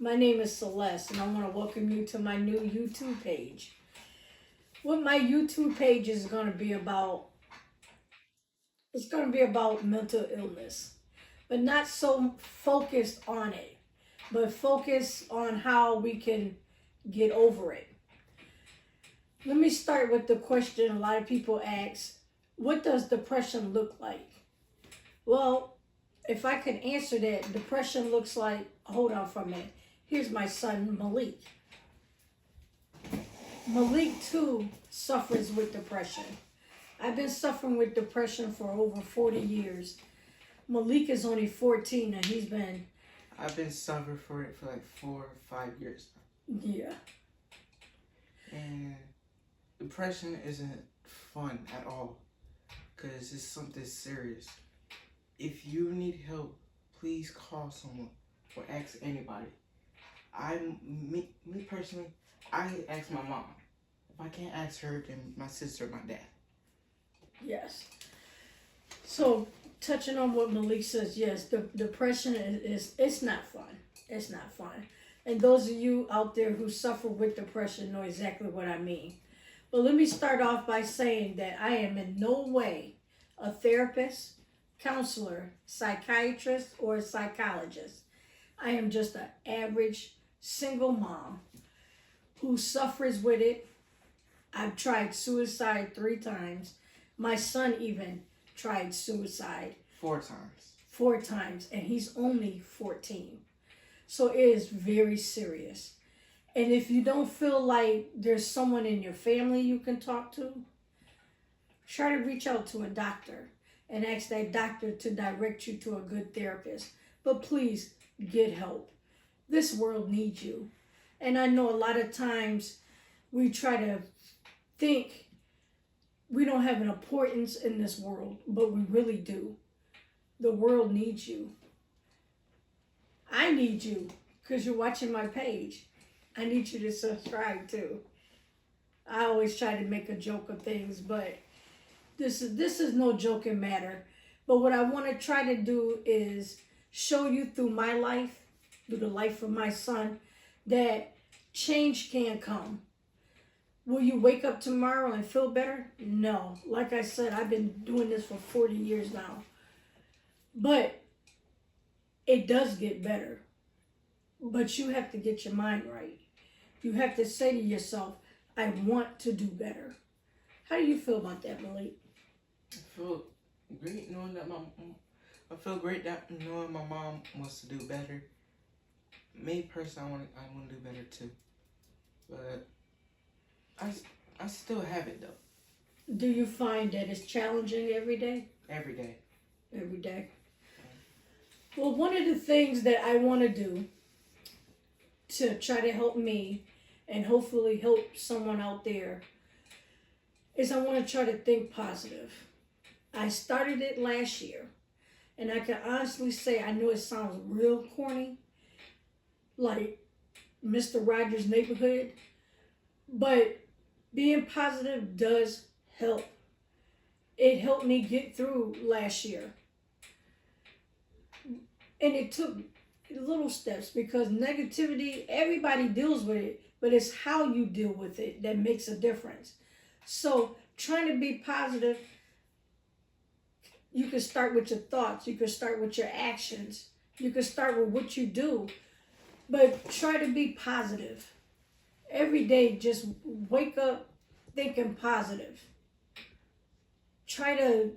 My name is Celeste, and I want to welcome you to my new YouTube page. What my YouTube page is going to be about, it's going to be about mental illness, but not so focused on it, but focus on how we can get over it. Let me start with the question a lot of people ask: what does depression look like? Well, if I could answer that, depression looks like, hold on for a minute. Here's my son, Malik. Malik, too, suffers with depression. I've been suffering with depression for over 40 years. Malik is only 14, and I've been suffering for it for like 4 or 5 years now. Yeah. And depression isn't fun at all, because it's something serious. If you need help, please call someone or ask anybody. Me personally, I ask my mom. If I can't ask her, then my sister or my dad. Yes. So, touching on what Malik says, yes, the depression is it's not fun. It's not fun. And those of you out there who suffer with depression know exactly what I mean. But let me start off by saying that I am in no way a therapist, counselor, psychiatrist, or a psychologist. I am just an average single mom who suffers with it. I've tried suicide 3 times. My son even tried suicide 4 times. 4 times, and he's only 14. So it is very serious. And if you don't feel like there's someone in your family you can talk to, try to reach out to a doctor and ask that doctor to direct you to a good therapist. But please get help. This world needs you. And I know a lot of times we try to think we don't have an importance in this world, but we really do. The world needs you. I need you because you're watching my page. I need you to subscribe too. I always try to make a joke of things, but this is no joking matter. But what I want to try to do is show you through my life, through the life of my son, that change can come. Will you wake up tomorrow and feel better? No. Like I said, I've been doing this for 40 years now. But it does get better. But you have to get your mind right. You have to say to yourself, I want to do better. How do you feel about that, Malik? I feel great knowing that knowing my mom wants to do better. Me personally, I want to do better too. But I still have it though. Do you find that it's challenging every day? Every day. Every day. Well, one of the things that I want to do to try to help me and hopefully help someone out there is I want to try to think positive. I started it last year, and I can honestly say I know it sounds real corny, like Mr. Rogers' Neighborhood, but being positive does help. It helped me get through last year. And it took little steps because negativity, everybody deals with it, but it's how you deal with it that makes a difference. So trying to be positive, you can start with your thoughts, you can start with your actions, you can start with what you do, but try to be positive. Every day, just wake up thinking positive. Try to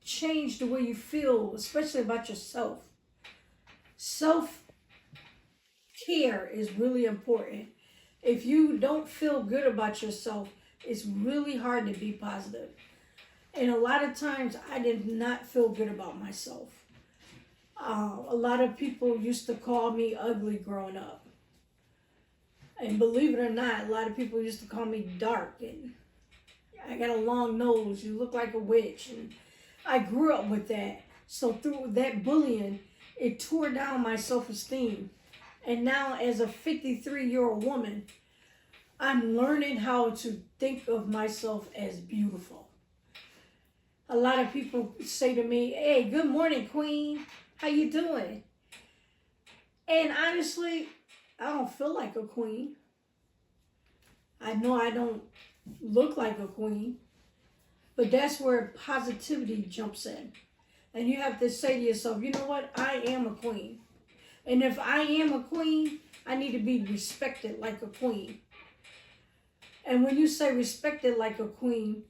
change the way you feel, especially about yourself. Self-care is really important. If you don't feel good about yourself, it's really hard to be positive. And a lot of times, I did not feel good about myself. A lot of people used to call me ugly growing up. And believe it or not, a lot of people used to call me dark. And I got a long nose. You look like a witch. And I grew up with that. So through that bullying, it tore down my self-esteem. And now as a 53-year-old woman, I'm learning how to think of myself as beautiful. A lot of people say to me, hey, good morning, queen. How you doing? And honestly, I don't feel like a queen. I know I don't look like a queen, but that's where positivity jumps in. And you have to say to yourself, you know what? I am a queen. And if I am a queen, I need to be respected like a queen. And when you say respected like a queen,